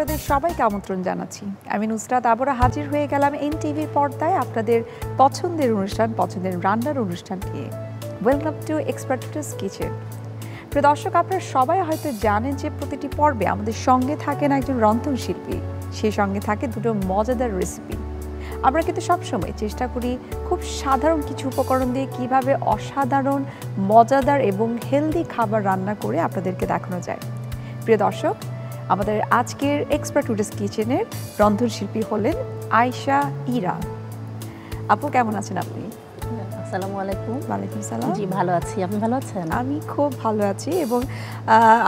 আপনাদের সবাইকে আমন্ত্রণ জানাচ্ছি। আমি নুসরাত আবারও হাজির হয়ে গেলাম এনটিভির পর্দায় আপনাদের পছন্দের অনুষ্ঠান, পছন্দের রান্নার অনুষ্ঠান নিয়ে। Welcome to expert today's kitchen. প্রিয় দর্শক, আপনারা সবাই হয়তো জানেন যে প্রতিটি পর্বে আমাদের সঙ্গে থাকেন একজন রন্ধনশিল্পী, সেই সঙ্গে থাকে দুটো মজাদার রেসিপি। আমরা কিন্তু সবসময় চেষ্টা করি খুব সাধারণ কিছু উপকরণ দিয়ে কিভাবে অসাধারণ, মজাদার এবং হেলদি খাবার রান্না করে আপনাদেরকে দেখানো যায়। প্রিয় দর্শক, আমাদের আজকের এক্সপার্ট টুডেস কিচেনের রন্ধনশিল্পী হলেন আয়েশা ইরা। আপু, কেমন আছেন আপনি? আসসালামু আলাইকুম। ওয়ালাইকুম সালাম। জি, ভালো আছি। আপনি ভালো আছেন? আমি খুব ভালো আছি এবং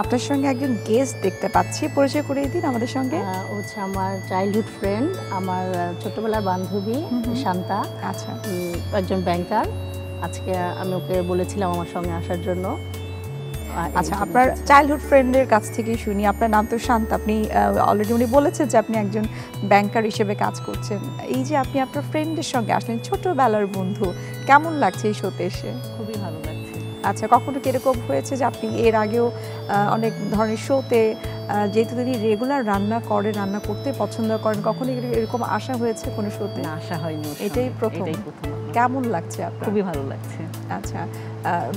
আপনার সঙ্গে একজন গেস্ট দেখতে পাচ্ছি, পরিচয় করিয়ে দিন আমাদের সঙ্গে। হচ্ছে আমার চাইল্ডহুড ফ্রেন্ড, আমার ছোটবেলার বান্ধবী শান্তা। আচ্ছা, একজন ব্যাংকার। আজকে আমি ওকে বলেছিলাম আমার সঙ্গে আসার জন্য। আচ্ছা, আপনার চাইল্ডহুড ফ্রেন্ডের কাছ থেকে শুনি। আপনার নাম তো শান্ত, আপনি অলরেডি উনি বলেছেন যে আপনি একজন ব্যাংকার হিসেবে কাজ করছেন। এই যে আপনি আপনার ফ্রেন্ডের সঙ্গে আসলেন, ছোটবেলার বন্ধু, কেমন লাগছে এই শোতে এসে? খুবই ভালো লাগছে। আচ্ছা, কখনো কিরকম হয়েছে যে আপনি এর আগেও অনেক ধরনের শোতে, যেহেতু তিনি রেগুলার রান্না করতে পছন্দ করেন, কখনো এরকম আসা হয়েছে কোনো শোতে? না, আসা হয়নি। এটাই প্রথম। কেমন লাগছে আপনার? খুবই ভালো লাগছে। আচ্ছা,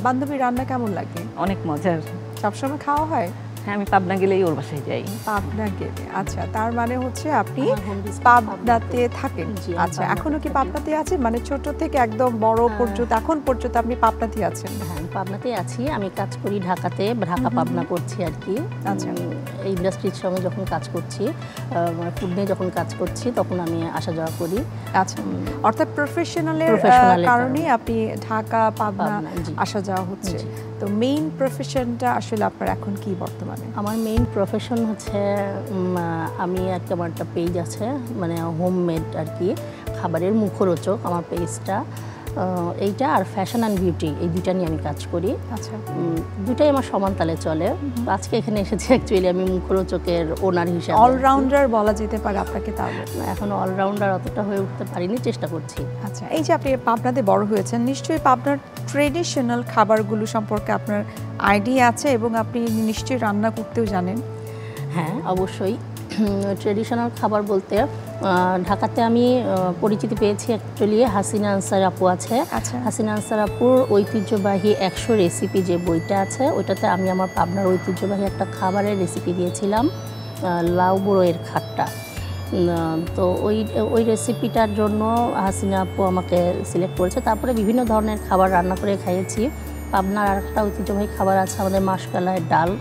বান্ধবীর রান্না কেমন লাগে? অনেক মজার। সবসময় খাওয়া হয়? হ্যাঁ, আমি পাবনা গেলেই ওর বাসায় যাই। পাবনা গেলে? আচ্ছা, তার মানে হচ্ছে আপনি পাবনাতে থাকেন। আচ্ছা, এখনো কি পাবনাতে আছেন? মানে ছোট থেকে একদম বড় পর্যন্ত, এখন পর্যন্ত আপনি পাবনাতে আছেন? হ্যাঁ, আমি পাবনাতে আছি। আমি কাজ করি ঢাকাতে, ঢাকা পাবনা করছি আর কি। আচ্ছা, এই ইন্ডাস্ট্রির সঙ্গে যখন কাজ করছি, ফুড নিয়ে যখন কাজ করছি, তখন আমি আসা যাওয়া করি। আচ্ছা, অর্থাৎ প্রফেশনালের কারণে আপনি ঢাকা পাবনা আসা যাওয়া হচ্ছে। তো মেইন প্রফেশনটা আসলে আপনার এখন কি বর্তমানে? আমার মেইন প্রফেশন হচ্ছে, আমি আর কি, আমার একটা পেজ আছে, মানে হোমমেড আর কি, খাবারের মুখরোচক আমার পেজটা। এইটা আর ফ্যাশন অ্যান্ড বিউটি, এই দুইটা নিয়ে আমি কাজ করি। আচ্ছা, দুটাই আমার সমান তালে চলে। আজকে এখানে এসেছি অ্যাকচুয়ালি আমি মুখরোচকের ওনার হিসেবে। অলরাউন্ডার বলা যেতে পারে আপনাকে তাহলে? এখন অলরাউন্ডার অতটা হয়ে উঠতে পারিনি, চেষ্টা করছি। আচ্ছা, এই যে আপনি পাবনাতে বড় হয়েছেন, নিশ্চয়ই পাবনার ট্রেডিশনাল খাবারগুলো সম্পর্কে আপনার আইডিয়া আছে এবং আপনি নিশ্চয়ই রান্না করতেও জানেন। হ্যাঁ, অবশ্যই। ট্রেডিশনাল খাবার বলতে ঢাকাতে আমি পরিচিতি পেয়েছি অ্যাকচুয়ালি হাসিনা আনসার আপু আছে। আচ্ছা, হাসিনা আনসার আপুর ঐতিহ্যবাহী 100 রেসিপি যে বইটা আছে, ওইটাতে আমি আমার পাবনার ঐতিহ্যবাহী একটা খাবারের রেসিপি দিয়েছিলাম, লাউ বড়ইয়ের খাট্টা। তো ওই রেসিপিটার জন্য হাসিনা আপু আমাকে সিলেক্ট করেছে। তারপরে বিভিন্ন ধরনের খাবার রান্না করে খাইয়েছি। পাবনার আরেকটা ঐতিহ্যবাহী খাবার আছে আমাদের মাসকলাইয়ের ডাল,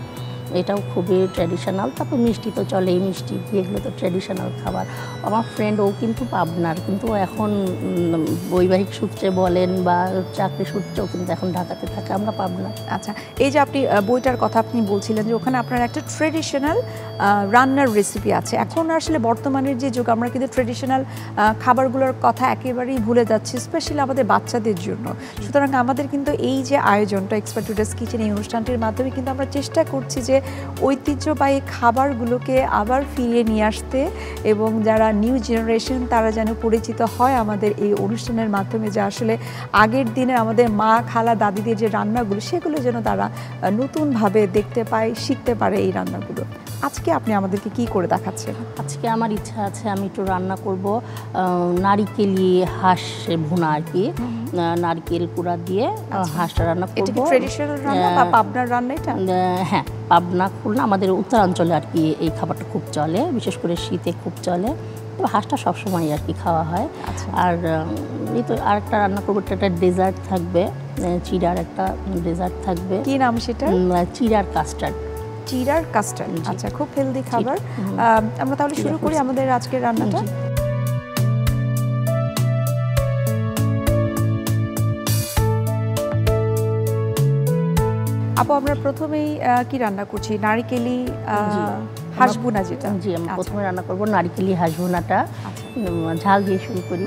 এটাও খুবই ট্র্যাডিশনাল। তারপর মিষ্টি তো চলেই, মিষ্টি এগুলো তো ট্র্যাডিশনাল খাবার। আমার ফ্রেন্ড ও কিন্তু পাবনার, কিন্তু এখন বৈবাহিক সূত্রে বলেন বা চাকরি সূত্রেও কিন্তু এখন ঢাকাতে থাকে, আমরা পাবনা। আচ্ছা, এই যে আপনি বইটার কথা আপনি বলছিলেন যে ওখানে আপনার একটা ট্রেডিশনাল রান্নার রেসিপি আছে। এখন আসলে বর্তমানের যে যুগ, আমরা কিন্তু ট্রেডিশনাল খাবারগুলোর কথা একেবারেই ভুলে যাচ্ছি, স্পেশালি আমাদের বাচ্চাদের জন্য। সুতরাং আমাদের কিন্তু এই যে আয়োজনটা, এক্সপার্ট টুডেস কিচেন, এই অনুষ্ঠানটির মাধ্যমে কিন্তু আমরা চেষ্টা করছি যে ঐতিহ্যবাহী খাবারগুলোকে আবার ফিরিয়ে নিয়ে আসতে, এবং যারা নিউ জেনারেশন তারা যেন পরিচিত হয় আমাদের এই অনুষ্ঠানের মাধ্যমে, যে আসলে আগের দিনে আমাদের মা, খালা, দাদিদের যে রান্নাগুলো, সেগুলো যেন তারা নতুনভাবে দেখতে পায়, শিখতে পারে এই রান্নাগুলো। আজকে আপনি আমাদেরকে কি করে দেখাচ্ছেন? আজকে আমার ইচ্ছা আছে আমি একটু রান্না করব নারিকেলি হাঁস ভুনা আর কি, নারকেল কুড়া দিয়ে হাঁসটা রান্না করব। এটা কি ট্রেডিশনাল রান্না বা পাবনার রান্না এটা? হ্যাঁ, পাবনা, খুলনা, আমাদের উত্তরাঞ্চলে আর কি এই খাবারটা খুব চলে, বিশেষ করে শীতে খুব চলে। তো হাঁসটা সবসময় আর কি খাওয়া হয়। আর এই তো আরেকটা রান্না করবো, একটা ডেজার্ট থাকবে, চিড়ার একটা ডেজার্ট থাকবে। কি নাম সেটা? চিড়ার কাস্টার্ড। চিড়ার কাস্টার্ড, আচ্ছা, খুব হেলদি খাবার। আমরা তাহলে শুরু করি আমাদের আজকের রান্নাটা। আপু, আমরা প্রথমেই কি রান্না করছি? নারিকেলি হাঁস ভুনা যেটা? জি, আমি প্রথমে রান্না করব নারিকেলি হাঁস ভুনাটা। ঝাল দিয়ে শুরু করি।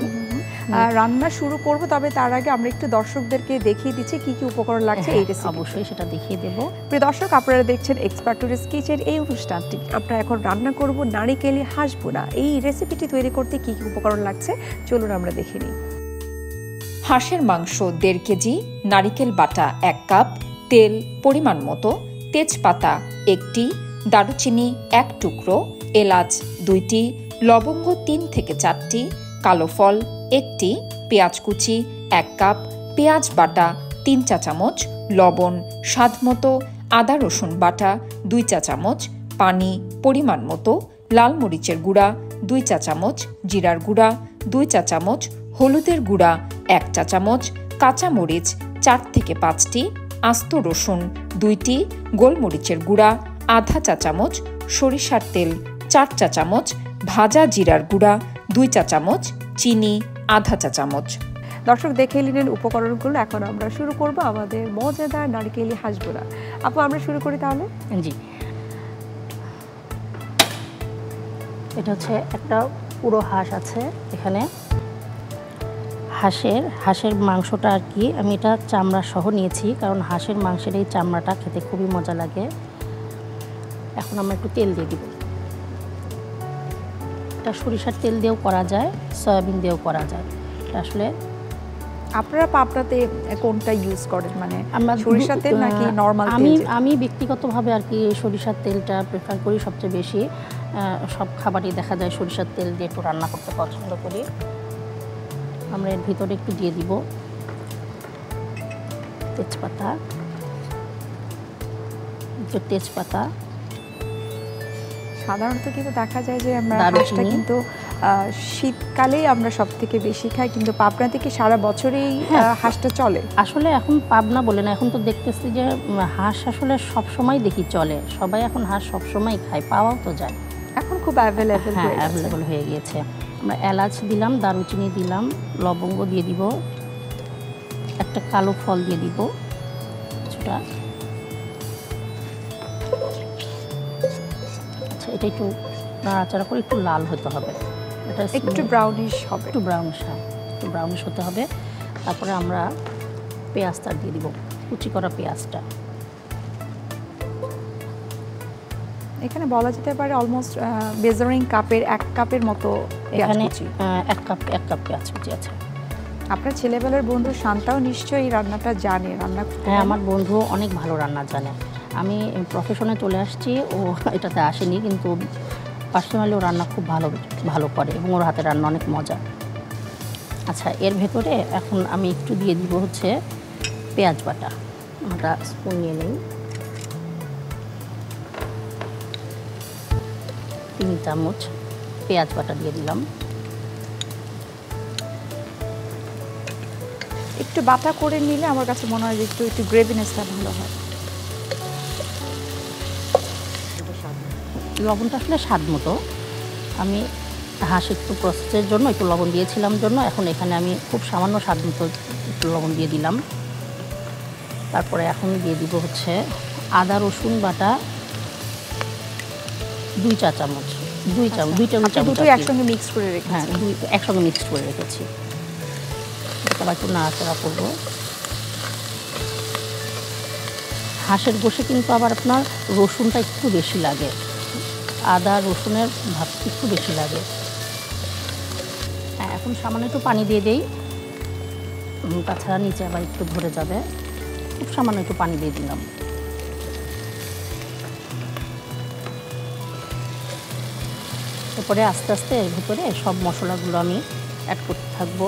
রান্না শুরু করব, তবে তার আগে আমরা একটু দর্শকদেরকে দেখিয়ে দিচ্ছি কি কি উপকরণ লাগছে এই রেসিপি। অবশ্যই সেটা দেখিয়ে দেব। প্রিয় দর্শক, আপনারা দেখছেন এক্সপার্ট টুডেস কিচেন, এই অনুষ্ঠানটি। আমরা এখন রান্না করব নারিকেলি হাঁস ভুনা। এই রেসিপিটি তৈরি করতে কি কি উপকরণ লাগছে চলুন আমরা দেখে নিই। হাঁসের মাংস 1.5 কেজি, নারিকেল বাটা 1 কাপ, তেল পরিমাণ মতো, তেজপাতা 1টি, দারুচিনি 1 টুকরো, এলাচ 2টি, লবঙ্গ 3 থেকে 4টি, কালো ফল 1টি, পেঁয়াজ কুচি 1 কাপ, পেঁয়াজ বাটা 3 চা চামচ, লবণ স্বাদমতো, আদা রসুন বাটা 2 চা চামচ, পানি পরিমাণ মতো, লাল মরিচের গুঁড়া 2 চা চামচ, জিরার গুঁড়া 2 চা চামচ, হলুদের গুঁড়া 1 চা চামচ, কাঁচা মরিচ 4 থেকে 5টি, আস্ত রসুন 2টি, গোলমরিচের গুঁড়া আধা চা চামচ, সরিষার তেল 4 চা চামচ, ভাজা জিরার গুঁড়া 2 চা চামচ, চিনি আধা চা চামচ। দর্শক দেখে নিলেন উপকরণগুলো। এখন আমরা শুরু করব আমাদের মজাদার নারকেলি হাঁস ভুনা। আপু আমরা শুরু করি তাহলে? জি, এটা হচ্ছে একটা পুরো হাঁস আছে এখানে। হাঁসের মাংসটা আর কি আমি এটা চামড়া সহ নিয়েছি, কারণ হাঁসের মাংসের এই চামড়াটা খেতে খুবই মজা লাগে। এখন আমরা একটু তেল দিয়ে দিব। এটা সরিষার তেল দিয়েও করা যায়, সয়াবিন দিয়েও করা যায়। এটা আসলে আপনারা পাবনাতে কোনটা ইউজ করেন, মানে আমরা সরিষার তেল নাকি নরমাল তেল? আমি ব্যক্তিগতভাবে আর কি সরিষার তেলটা প্রেফার করি সবচেয়ে বেশি। সব খাবারই দেখা যায় সরিষার তেল দিয়ে একটু রান্না করতে পছন্দ করি। আমরা এর ভিতরে একটু দিয়ে দিব তেজপাতা। সাধারণত কিন্তু দেখা যায় যে আমরা দারুচিনি। হাঁসটা কিন্তু শীতকালেই আমরা সব থেকে বেশি খাই, কিন্তু পাবনা থেকে সারা বছরেই হাঁসটা চলে। আসলে এখন পাবনা বলে না, এখন তো দেখতেছি যে হাঁস আসলে সব সময় দেখি চলে। সবাই এখন হাঁস সব সময় খায়, পাওয়াও তো যায়। এখন খুব অ্যাভেলেবল হয়ে গিয়েছে। আমরা এলাচ দিলাম, দারুচিনি দিলাম, লবঙ্গ দিয়ে দিব, একটা কালো ফল দিয়ে দিব কিছুটা। আচ্ছা, এটা একটু নাড়াচাড়া করে একটু লাল হতে হবে, এটা একটু ব্রাউনিশ হবে, একটু ব্রাউনিশ হতে হবে। তারপরে আমরা পেঁয়াজটা দিয়ে দিব, কুচি করা পেঁয়াজটা। এখানে বলা যেতে পারে অলমোস্ট মেজারিং কাপের 1 কাপের মতো পেঁয়াজ এখানে কুচি। 1 কাপ পেঁয়াজ কুচি আছে। আপনার ছেলেবেলার বন্ধু শান্তাও নিশ্চয়ই এই রান্নাটা জানে, রান্না করতে? হ্যাঁ, আমার বন্ধু অনেক ভালো রান্না জানে। আমি প্রফেশনে চলে আসছি, ও এটাতে আসেনি, কিন্তু পার্সোনালি ও রান্না খুব ভালো করে এবং ওর হাতে রান্না অনেক মজা। আচ্ছা, এর ভেতরে এখন আমি একটু দিয়ে দিব হচ্ছে পেঁয়াজ বাটা। আমরা স্পুন নিয়ে নিই, 3 চামচ পেঁয়াজ বাটা দিয়ে দিলাম। একটু বাটা করে নিলে আমার কাছে মনে হয় যে একটু গ্রেভিনেসটা ভালো হয়। লবণটা আসলে স্বাদ মতো। আমি হাঁস একটু প্রসেসের জন্য একটু লবণ দিয়েছিলাম জন্য, এখন এখানে আমি খুব সামান্য স্বাদ মতো একটু লবণ দিয়ে দিলাম। তারপরে এখন দিয়ে দিব হচ্ছে আদা রসুন বাটা 2 চা চামচ, 2 টেবিল চামচ। দুটোই একসঙ্গে মিক্স করে রেখেছি। হ্যাঁ, একসঙ্গে মিক্সড করে রেখেছি। আবার একটু নাড়াচাড়া করবো। হাঁসের গোশে কিন্তু আবার আপনার রসুনটা একটু বেশি লাগে, আদা রসুনের ভাত একটু বেশি লাগে। হ্যাঁ, এখন সামান্য একটু পানি দিয়ে দেই, তাছাড়া নিচে আবার একটু ধরে যাবে। খুব সামান্য একটু পানি দিয়ে দিলাম। এরপরে আস্তে আস্তে এর ভিতরে সব মশলাগুলো আমি অ্যাড করতে থাকবো।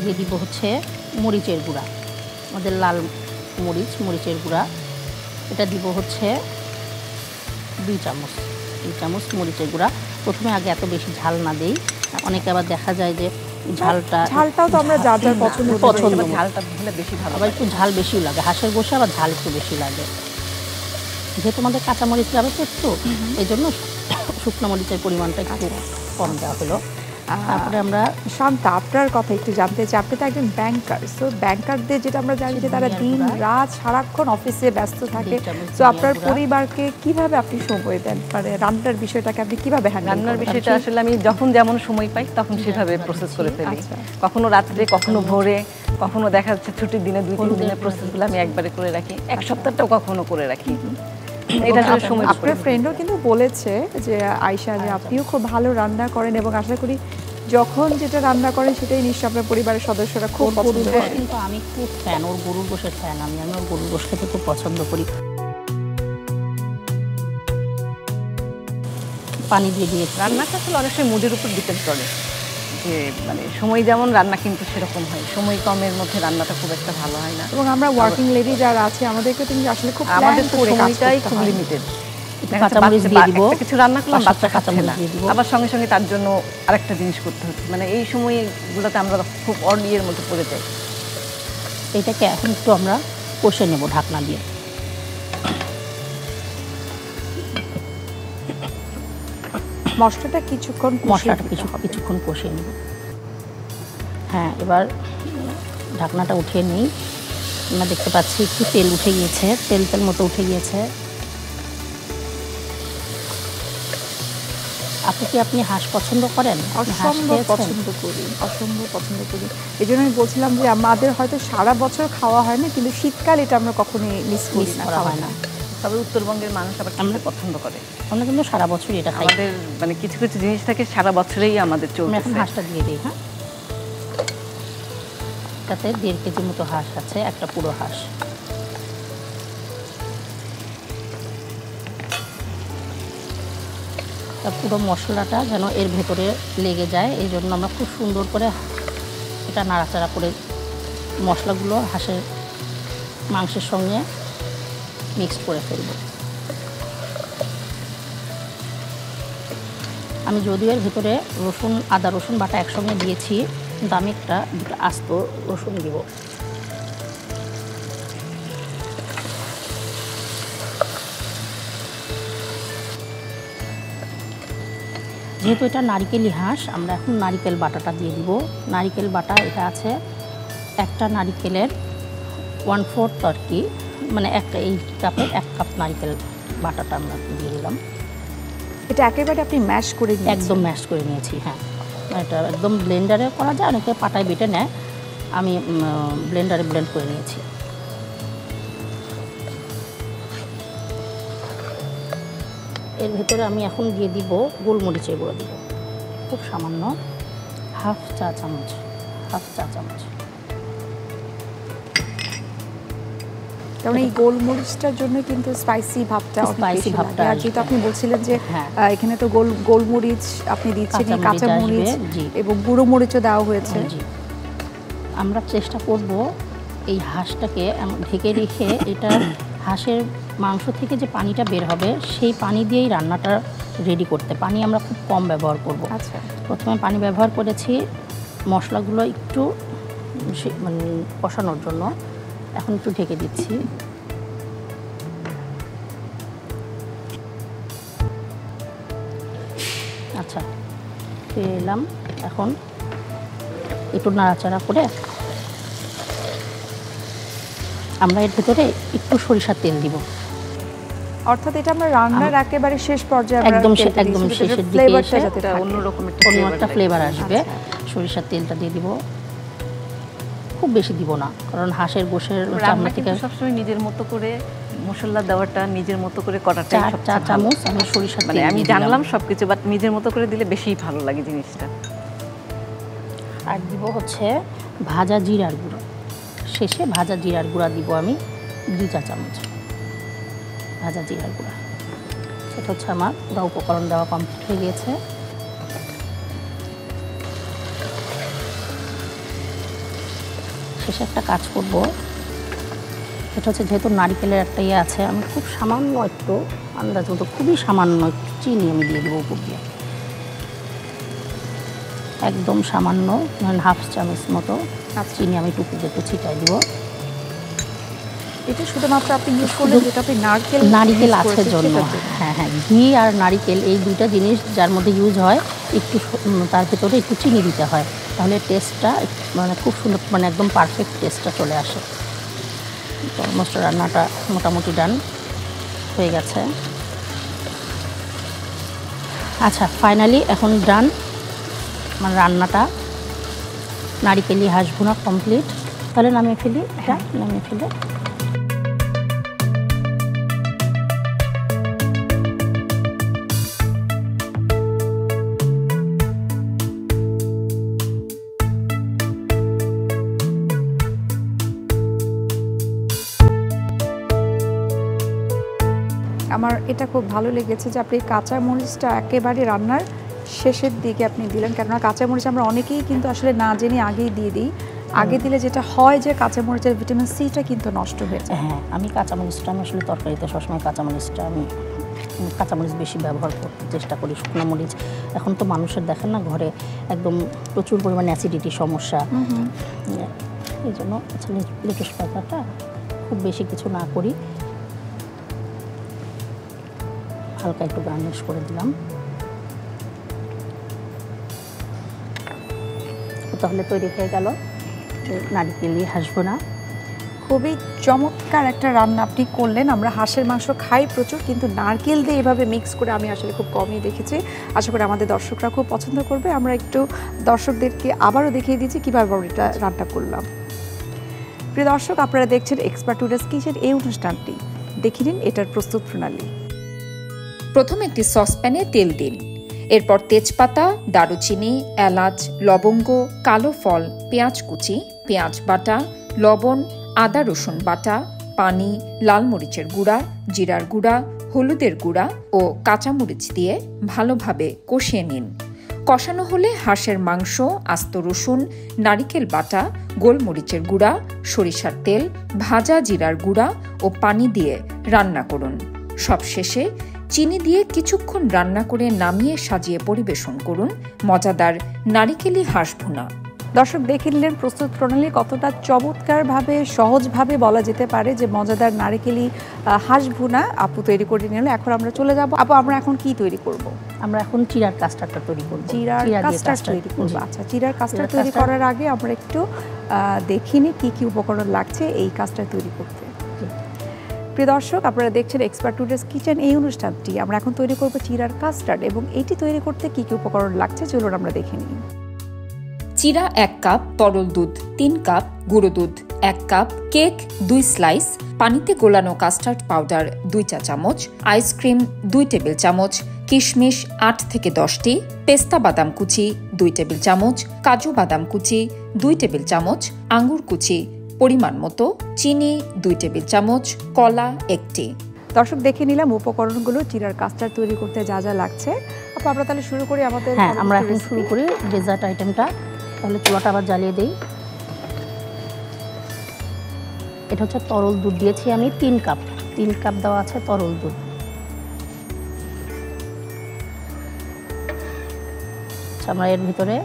দিয়ে দিব হচ্ছে মরিচের গুঁড়া, আমাদের লাল মরিচের গুঁড়া। এটা দিব হচ্ছে 2 চামচ মরিচের গুঁড়া। প্রথমে আগে এত বেশি ঝাল না দেই, অনেকে আবার দেখা যায় যে ঝালটাও তো আমরা যার যার পছন্দ, ঝালটা হলে বেশি ভালো, আবার একটু ঝাল বেশিও লাগে। হাঁসের গোশে আবার ঝাল একটু বেশি লাগে, যেহেতু আমাদের কাঁচামরিচ যাবে তো একটু, এই জন্য শুকনো মরিচের পরিমাণটা একটু কম দেওয়া হলো। তারপরে আমরা শান্তা, আপনার কথা একটু জানতে চাই। আপনি তো একজন ব্যাংকার, সো ব্যাংকারদের যেটা আমরা জানি যে তারা দিন রাত সারাক্ষণ অফিসে ব্যস্ত থাকে। তো আপনার পরিবারকে কিভাবে আপনি সময় দেন, মানে রান্নার বিষয়টাকে আপনি কিভাবে হ্যান্ডেল করেন? রান্নার বিষয়টা আসলে আমি যখন যেমন সময় পাই তখন সেভাবে প্রসেস করে ফেলি। কখনো রাত্রে, কখনো ভোরে, কখনো দেখা যাচ্ছে ছুটির দিনে 2-3 দিনের প্রসেসগুলো আমি একবারে করে রাখি, এক সপ্তাহটাও কখনো করে রাখি। এটা আসলে সময়। আপনার ফ্রেন্ডও কিন্তু বলেছে যে আয়শা, যে আপনিও খুব ভালো রান্না করেন এবং আশা করি যখন যেটা রান্না করেন সেটাই নিশ্চয় আপনার পরিবারের সদস্যরা খুব পছন্দ করে। কিন্তু আমি খুব ফ্যান, ওর গরুর গোশের ফ্যান। আমি ওর গরুর গোশ খেতে খুব পছন্দ করি। পানি দিয়ে দিয়েছি। রান্নাটা আসলে অনেক সময় মুডের উপর ডিপেন্ড করে, যে মানে সময় যেমন রান্না কিন্তু সেরকম হয়, সময় কমের মধ্যে রান্নাটা খুব একটা ভালো হয় না। এবং আমরা ওয়ার্কিং লেডি যারা আছে আমাদেরকে কিন্তু আসলে খুব আমাদের প্ল্যান তো করে কাজ সময়টাই করতে খুব হয়। লিমিটেড। কাঁচামরিচ দিয়ে দিব, কিছু রান্না করলাম, 5-7টা বাচ্চা খাচ্ছে কাঁচামরিচ না, দিয়ে দিব। আবার সঙ্গে সঙ্গে তার জন্য আরেকটা জিনিস করতে হচ্ছে, মানে এই সময়গুলোতে আমরা খুব অডিয়ের মধ্যে পড়ে যাই। এটাকে এখন একটু আমরা কষে নেব ঢাকনা দিয়ে। মশলাটা কিছুক্ষণ কিছুক্ষণ কষিয়ে নেব। হ্যাঁ, এবার ঢাকনাটা উঠিয়ে নিই। আমরা দেখতে পাচ্ছি একটু তেল উঠে গিয়েছে, তেল মতো উঠে গিয়েছে। আপনি হাঁস পছন্দ করেন? অসম্ভব পছন্দ করি, অসম্ভব পছন্দ করি। এই জন্য আমি বলছিলাম যে আমাদের হয়তো সারা বছর খাওয়া হয় না, কিন্তু শীতকাল এটা আমরা কখনোই মিস করি না, করা হয় না। তবে উত্তরবঙ্গের মানুষ আবার আমরা পছন্দ করে। আমরা কিন্তু সারা বছরই এটা খাই। আমাদের মানে কিছু কিছু জিনিস থাকে সারা বছরেই আমাদের আমি চলছে। এখন হাঁসটা দিয়ে দিই। হ্যাঁ, তাতে 1.5 কেজি মতো হাঁস আছে, একটা পুরো হাঁস। পুরো মশলাটা যেন এর ভেতরে লেগে যায়, এই জন্য আমরা খুব সুন্দর করে এটা নাড়াচাড়া করে মশলাগুলো হাঁসের মাংসের সঙ্গে মিক্স করে ফেলব। আমি যদিও এর ভেতরে আদা রসুন বাটা একসঙ্গে দিয়েছি, কিন্তু আমি দুটো আস্ত রসুন দিব। যেহেতু এটা নারিকেলি হাঁস, আমরা এখন নারিকেল বাটাটা দিয়ে দিব। নারিকেল বাটা এটা আছে একটা নারিকেলের 1/4 আর কি, মানে এই কাপের 1 কাপ নারিকেল বাটাটা আমরা দিয়ে দিলাম। এটা একেবারে আপনি ম্যাশ করে নিয়েছেন? একদম ম্যাশ করে নিয়েছি। হ্যাঁ, এটা একদম ব্লেন্ডারে করা যায়, অনেকে পাটায় বেটে নেয়, আমি ব্লেন্ডারে ব্লেন্ড করে নিয়েছি। এর ভেতরে আমি এখন দিয়ে দিব গোলমরিচের গুঁড়ো, দিব খুব সামান্য, হাফ চা চামচ। কারণ এই গোলমরিচটার জন্য কিন্তু স্পাইসি ভাবটা আর যেহেতু আপনি বলছিলেন যে এখানে তো গোলমরিচ আপনি দিচ্ছেন, কাঁচা মরিচ এবং গুঁড়ো মরিচও দেওয়া হয়েছে। আমরা চেষ্টা করব এই হাঁসটাকে ঢেকে রেখে, এটা হাঁসের মাংস থেকে যে পানিটা বের হবে সেই পানি দিয়েই রান্নাটা রেডি করতে। পানি আমরা খুব কম ব্যবহার করব। আচ্ছা, প্রথমে পানি ব্যবহার করেছি মশলাগুলো একটু মানে কষানোর জন্য, এখন একটু ঢেকে দিচ্ছি। আচ্ছা, ফিরে এলাম। এখন একটু নাড়াচাড়া করে আমরা এর ভেতরে একটু সরিষার তেল দিব। অর্থাৎ এটা আমরা রান্নার একেবারে শেষ পর্যায়ে, একদম শেষের দিকে অন্যরকম একটা ফ্লেভার আসবে। সরিষার তেলটা দিয়ে দিব, খুব বেশি দিব না, কারণ হাঁসের গোশের চামড়া থেকে সবসময় নিজের মতো করে মশলা দেওয়াটা, নিজের মতো করে করাটা 4 চা চামচ আমি সরিষার তেল, আমি জানলাম সবকিছু, বাট নিজের মতো করে দিলে বেশি ভালো লাগে জিনিসটা। আর দিব হচ্ছে ভাজা জিরার গুঁড়ো, শেষে ভাজা জিরার গুঁড়া দিব আমি 2 চা চামচ ভাজা জিরার গুঁড়া। সেটা হচ্ছে আমার পুরো উপকরণ দেওয়া কমপ্লিট হয়ে গিয়েছে। শেষে একটা কাজ করব, এটা হচ্ছে যেহেতু নারিকেলের একটা আছে, আমি খুব সামান্য একটু আন্দাজ মতো, খুবই সামান্য একটু চিনি আমি দিয়ে দেবো উপর দিয়ে, একদম সামান্য, মানে হাফ চামচ মতো চিনি আমি টুকু একটু ছিটাই দিব। এটা শুধুমাত্র আপনি ইউজ করলেন যেটা আপনি নারিকেল আছে জন্য। হ্যাঁ, ঘি আর নারিকেল এই দুইটা জিনিস যার মধ্যে ইউজ হয়, একটু তার ভেতরে একটু চিনি দিতে হয়, তাহলে টেস্টটা মানে খুব সুন্দর, মানে একদম পারফেক্ট টেস্টটা চলে আসে। তো অলমোস্ট রান্নাটা মোটামুটি ডান হয়ে গেছে। আচ্ছা, ফাইনালি এখন ডান, মানে রান্নাটা নারিকেলি হাঁস ভুনা কমপ্লিট। তাহলে নামিয়ে ফেলি, নামিয়ে ফেলে আমার এটা খুব ভালো লেগেছে যে আপনি কাঁচা মরিচটা একেবারে রান্নার শেষের দিকে আপনি দিলেন, কেননা কাঁচা মরিচ আমরা অনেকেই কিন্তু আসলে না জেনে আগেই দিয়ে দিই। আগে দিলে যেটা হয় যে কাঁচা মরিচের ভিটামিন সিটা কিন্তু নষ্ট হয়ে যায়। হ্যাঁ, আমি কাঁচামরিচটা আমি আসলে তরকারিতে সবসময় কাঁচামরিচটা আমি কাঁচামরিচ বেশি ব্যবহার করতে চেষ্টা করি। শুকনো মরিচ এখন তো মানুষের দেখেন না ঘরে একদম প্রচুর পরিমাণে অ্যাসিডিটির সমস্যা, এই জন্য লেটুস পাতাটা খুব বেশি কিছু না করি, হালকা একটু গার্নিশ করে দিলাম। তাহলে তৈরি হয়ে গেল নারিকেলি হাঁস ভুনা। খুবই চমৎকার একটা রান্না আপনি করলেন। আমরা হাঁসের মাংস খাই প্রচুর, কিন্তু নারকেল দিয়ে এভাবে মিক্স করে আমি আসলে খুব কমই দেখেছি। আশা করি আমাদের দর্শকরা খুব পছন্দ করবে। আমরা একটু দর্শকদেরকে আবারও দেখিয়ে দিচ্ছি কীভাবে আমরা এটা রান্না করলাম। প্রিয় দর্শক, আপনারা দেখছেন এক্সপার্ট টুডেস কিচেন এই অনুষ্ঠানটি। দেখে নিন এটার প্রস্তুত প্রণালী। প্রথমে একটি সসপ্যানে তেল দিন, এরপর তেজপাতা, দারুচিনি, এলাচ, লবঙ্গ, কালো ফল, পেঁয়াজ কুচি, পেঁয়াজ বাটা, লবণ, আদা রসুন বাটা, পানি, লাল মরিচের গুঁড়া, জিরার গুঁড়া, হলুদের গুঁড়া ও কাঁচামরিচ দিয়ে ভালোভাবে কষিয়ে নিন। কষানো হলে হাঁসের মাংস, আস্ত রসুন, নারিকেল বাটা, গোলমরিচের গুঁড়া, সরিষার তেল, ভাজা জিরার গুঁড়া ও পানি দিয়ে রান্না করুন। সবশেষে চিনি দিয়ে কিছুক্ষণ রান্না করে নামিয়ে সাজিয়ে পরিবেশন করুন মজাদার নারিকেলি হাঁস ভুনা। দর্শক দেখে নিলেন প্রস্তুত প্রণালী কতটা চমৎকারভাবে সহজভাবে বলা যেতে পারে যে মজাদার নারিকেলি হাঁস ভুনা আপু তৈরি করে নিল। এখন আমরা চলে যাব। আপু, আমরা এখন কি তৈরি করব? আমরা এখন চিড়ার কাস্টার্ডটা তৈরি করব। চিড়ার কাস্টার্ড তৈরি করব। আচ্ছা, চিড়ার কাস্টার্ড তৈরি করার আগে আমরা একটু দেখে নিই কী কী উপকরণ লাগছে এই কাস্টার্ড তৈরি করতে। প্রিয় দর্শক, আপনারা দেখছেন এক্সপার্ট টুডেস কিচেন এই অনুষ্ঠানটি। আমরা এখন তৈরি করব চিড়ার কাস্টার্ড, এবং এটি তৈরি করতে কী কী উপকরণ লাগছে চলুন আমরা দেখে নিই। চিরা 1 কাপ, তরল দুধ 3 কাপ, গুঁড়ো দুধ 1 কাপ, কেক 2 স্লাইস, পানিতে গোলানো কাস্টার্ড পাউডার 2 চা চামচ, আইসক্রিম 2 টেবিল চামচ, কিশমিশ 8 থেকে 10টি, পেস্তা বাদাম কুচি 2 টেবিল চামচ, কাজু বাদাম কুচি 2 টেবিল চামচ, আঙ্গুর কুচি পরিমাণ মতো, চিনি 2 টেবিল চামচ, কলা 1টি। দর্শক দেখে নিলাম উপকরণগুলো চিড়ার কাস্টার্ড তৈরি করতে যা যা লাগছে। আপু, আমরা তাহলে শুরু করি আমাদের। হ্যাঁ, আমরা এখন শুরু করি ডেজার্ট আইটেমটা। তাহলে চুলাটা আবার জ্বালিয়ে দিই। এটা হচ্ছে তরল দুধ দিয়েছি আমি 3 কাপ দেওয়া আছে তরল দুধ। আচ্ছা, আমরা এর ভিতরে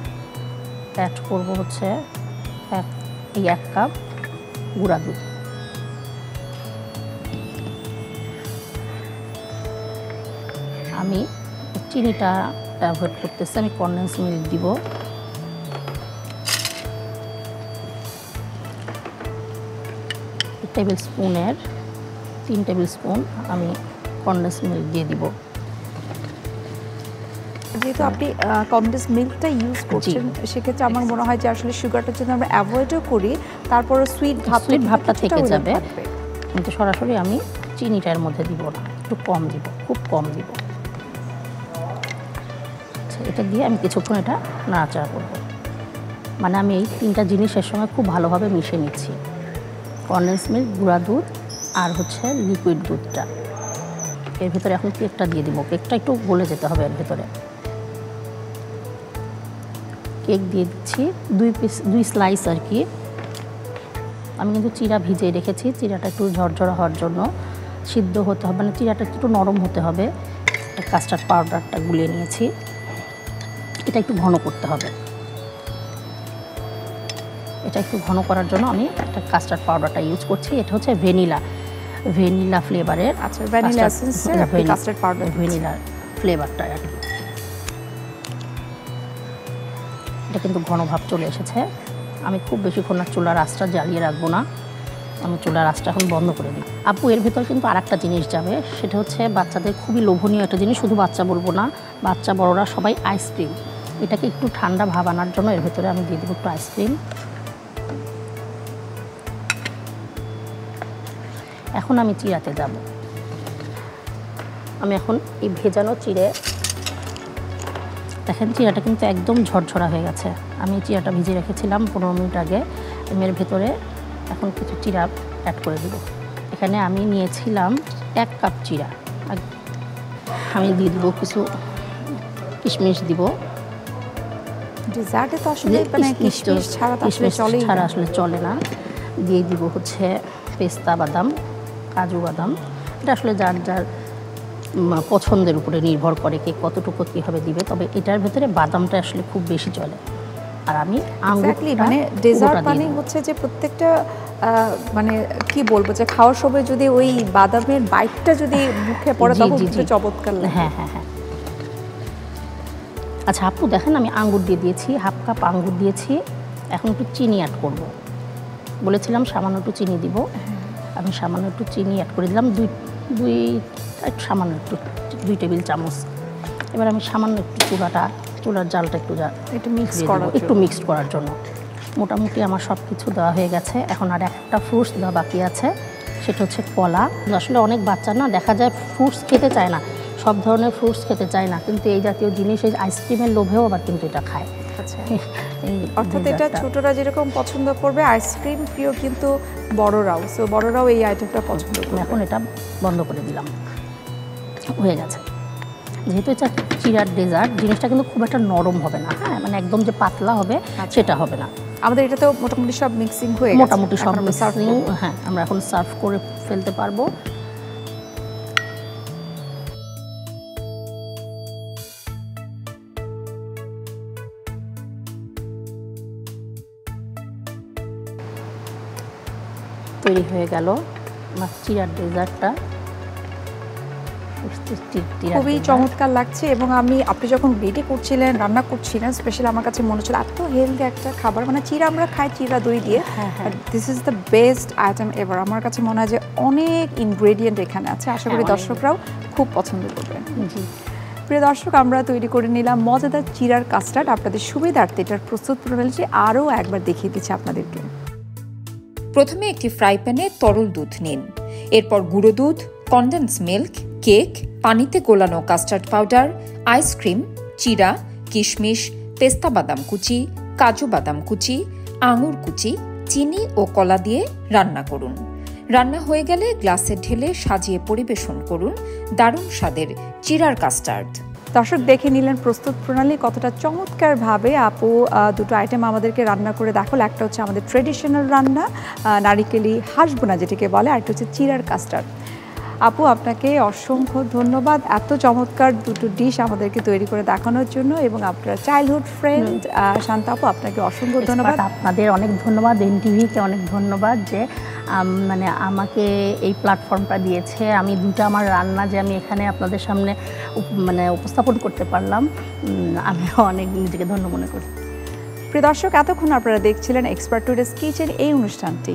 অ্যাড করব হচ্ছে 1 কাপ গুঁড়া দুধ। আমি চিনিটা অ্যাভয়েড করতেছি, আমি কনডেন্স মিল্ক দিব। টেবিল স্পুনের 3 টেবিল স্পুন আমি কনডেন্স মিল্ক দিয়ে দিব। যেহেতু আপনি কনডেন্স মিল্কটা ইউজ করছেন, সেক্ষেত্রে আমার মনে হয় যে আসলে সুগারটা যদি আমরা অ্যাভয়েডও করি, তারপরে সুইট ভাবটা থেকে যাবে, কিন্তু সরাসরি আমি চিনিটার মধ্যে দিব না, একটু কম দিব, খুব কম দিব। আচ্ছা, এটা দিয়ে আমি কিছুক্ষণ এটা নাড়াচাড়া করব। মানে আমি এই 3টা জিনিসের সঙ্গে খুব ভালোভাবে মিশিয়ে নিচ্ছি, কনডেন্স মিল্ক, গুঁড়া দুধ আর হচ্ছে লিকুইড দুধটা। এর ভিতরে এখন কেকটা দিয়ে দিব। কেকটা একটু গলে যেতে হবে এর ভিতরে। কেক দিয়ে দিচ্ছি 2 স্লাইস আর কি। আমি কিন্তু চিড়া ভিজিয়ে রেখেছি, চিড়াটা একটু ঝরঝরা হওয়ার জন্য, সিদ্ধ হতে হবে, মানে চিড়াটা একটু নরম হতে হবে। কাস্টার্ড পাউডারটা গুলিয়ে নিয়েছি, এটা একটু ঘন করতে হবে। এটা একটু ঘন করার জন্য আমি একটা কাস্টার্ড পাউডারটা ইউজ করছি। এটা হচ্ছে ভ্যানিলা ফ্লেভারের। আচ্ছা, ভ্যানিলা এসেন্সের কাস্টার্ড পাউডার, ভ্যানিলা ফ্লেভারটা আর কি। এটা কিন্তু ঘন ভাব চলে এসেছে। আমি খুব বেশিক্ষণ চুলার আঁচটা জ্বালিয়ে রাখবো না, আমি চুলার আঁচটা এখন বন্ধ করে দিই। আপু, এর ভিতর কিন্তু আরেকটা জিনিস যাবে, সেটা হচ্ছে বাচ্চাদের খুবই লোভনীয় একটা জিনিস। শুধু বাচ্চা বলবো না, বাচ্চা বড়রা সবাই আইসক্রিম। এটাকে একটু ঠান্ডা ভাব আনার জন্য এর ভিতরে আমি দিয়ে দেবো একটু আইসক্রিম। এখন আমি চিড়াতে যাব। আমি এখন এই ভেজানো চিড়ে, দেখেন চিড়াটা কিন্তু একদম ঝরঝরা হয়ে গেছে। আমি চিড়াটা ভিজিয়ে রেখেছিলাম 15 মিনিট আগে। আমি এর ভেতরে এখন কিছু চিড়া অ্যাড করে দেব। এখানে আমি নিয়েছিলাম 1 কাপ চিড়া, আমি দিয়ে দিব কিছু কিশমিশ দিব। ডেজার্টে তো আসলে মানে কিশমিশ ছাড়া তো আসলে চলেই না। আসলে চলে না। দিয়ে দিব হচ্ছে পেস্তা বাদাম, কাজু বাদাম। এটা আসলে যার যার পছন্দের উপরে নির্ভর করে কে কতটুকু কীভাবে দিবে, তবে এটার ভেতরে বাদামটা আসলে খুব বেশি চলে। আর আমি এক্স্যাক্টলি মানে ডেজার্ট মানে হচ্ছে যে প্রত্যেকটা মানে কি বলবো যে খাওয়ার সময় যদি ওই বাদামের বাইটটা যদি মুখে পড়ে তখন কিন্তু চমৎকার লাগে। হ্যাঁ হ্যাঁ হ্যাঁ। আচ্ছা আপু দেখেন আমি আঙ্গুর দিয়ে দিয়েছি, হাফ কাপ আঙ্গুর দিয়েছি। এখন একটু চিনি অ্যাড করব। বলেছিলাম সামান্য একটু চিনি দিব, আমি সামান্য একটু চিনি অ্যাড করে দিলাম, সামান্য একটু 2 টেবিল চামচ। এবার আমি সামান্য একটু চুলার জালটা একটু মিক্সড করার জন্য। মোটামুটি আমার সব কিছু দেওয়া হয়ে গেছে। এখন আর একটা ফ্রুটস দেওয়া বাকি আছে, সেটা হচ্ছে কলা। আসলে অনেক বাচ্চা না দেখা যায় ফ্রুটস খেতে চায় না, সব ধরনের ফ্রুটস খেতে চায় না, কিন্তু এই জাতীয় জিনিস এই আইসক্রিমের লোভেও আবার কিন্তু এটা খায়। অর্থাৎ এটা ছোটরা যেরকম পছন্দ করবে আইসক্রিম প্রিয় কিন্তু বড়রাও, সো বড়রাও এই আইটেমটা পছন্দ করবে। এখন এটা বন্ধ করে দিলাম, হয়ে গেছে। যেহেতু এটা চিরার ডেজার্ট, জিনিসটা কিন্তু খুব একটা নরম হবে না, হ্যাঁ মানে একদম যে পাতলা হবে সেটা হবে না। আমাদের এটা তো মোটামুটি সব মিক্সিং হয়ে গেছে, মোটামুটি সব মিক্সিং। হ্যাঁ আমরা এখন সার্ভ করে ফেলতে পারবো। তৈরি হয়ে গেল আমার চিরার ডেজার্টটা, খুবই চমৎকার লাগছে। এবং আপনি যখন রেডি করছিলেন, রান্না করছিলেন, স্পেশালি আমার কাছে মনে হচ্ছিল এত হেলদি একটা খাবার, মানে চিরা আমরা খাই চিরা দই দিয়ে, this is the best item ever. আমার কাছে মনে হয় যে অনেক ইনগ্রেডিয়েন্ট এখানে আছে, আশা করি দর্শকরাও খুব পছন্দ করবেন। প্রিয় দর্শক, আমরা তৈরি করে নিলাম মজাদার চিরার কাস্টার্ড। আপনাদের সুবিধার্থে এটার প্রস্তুত প্রণালীটি আরও একবার দেখিয়ে দিচ্ছি আপনাদেরকে। প্রথমে একটি ফ্রাই প্যানে তরল দুধ নিন, এরপর গুঁড়ো দুধ, কনডেন্স মিল্ক, কেক, পানিতে গোলানো কাস্টার্ড পাউডার, আইসক্রিম, চিরা, কিশমিশ, পেস্তা বাদাম কুচি, কাজু বাদাম কুচি, আঙুর কুচি, চিনি ও কলা দিয়ে রান্না করুন। রান্না হয়ে গেলে গ্লাসে ঢেলে সাজিয়ে পরিবেশন করুন দারুণ স্বাদের চিরার কাস্টার্ড। দর্শক দেখে নিলেন প্রস্তুত প্রণালী, কতটা চমৎকারভাবে আপু দুটো আইটেম আমাদেরকে রান্না করে দেখালো। একটা হচ্ছে আমাদের ট্রেডিশনাল রান্না নারিকেলি হাঁসবোনা যেটাকে বলে, আরেকটা হচ্ছে চিরার কাস্টার্ড। আপু আপনাকে অসংখ্য ধন্যবাদ এত চমৎকার দুটো ডিশ আমাদেরকে তৈরি করে দেখানোর জন্য, এবং আপনার চাইল্ডহুড ফ্রেন্ড শান্তা আপু আপনাকে অসংখ্য ধন্যবাদ। আপনাদের অনেক ধন্যবাদ, এনটিভিকে অনেক ধন্যবাদ যে মানে আমাকে এই প্ল্যাটফর্মটা দিয়েছে। আমি দুটো আমার রান্না যে আমি এখানে আপনাদের সামনে মানে উপস্থাপন করতে পারলাম, আমি অনেক নিজেকে ধন্য মনে করি। প্রিয় দর্শক, এতক্ষণ আপনারা দেখছিলেন এক্সপার্ট টুডেস কিচেন এই অনুষ্ঠানটি।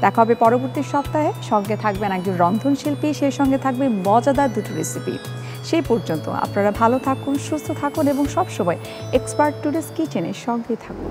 দেখা হবে পরবর্তী সপ্তাহে, সঙ্গে থাকবেন একজন রন্ধনশিল্পী, সেই সঙ্গে থাকবে মজাদার দুটো রেসিপি। সেই পর্যন্ত আপনারা ভালো থাকুন, সুস্থ থাকুন এবং সবসময় এক্সপার্ট টুডেস কিচেনের সঙ্গে থাকুন।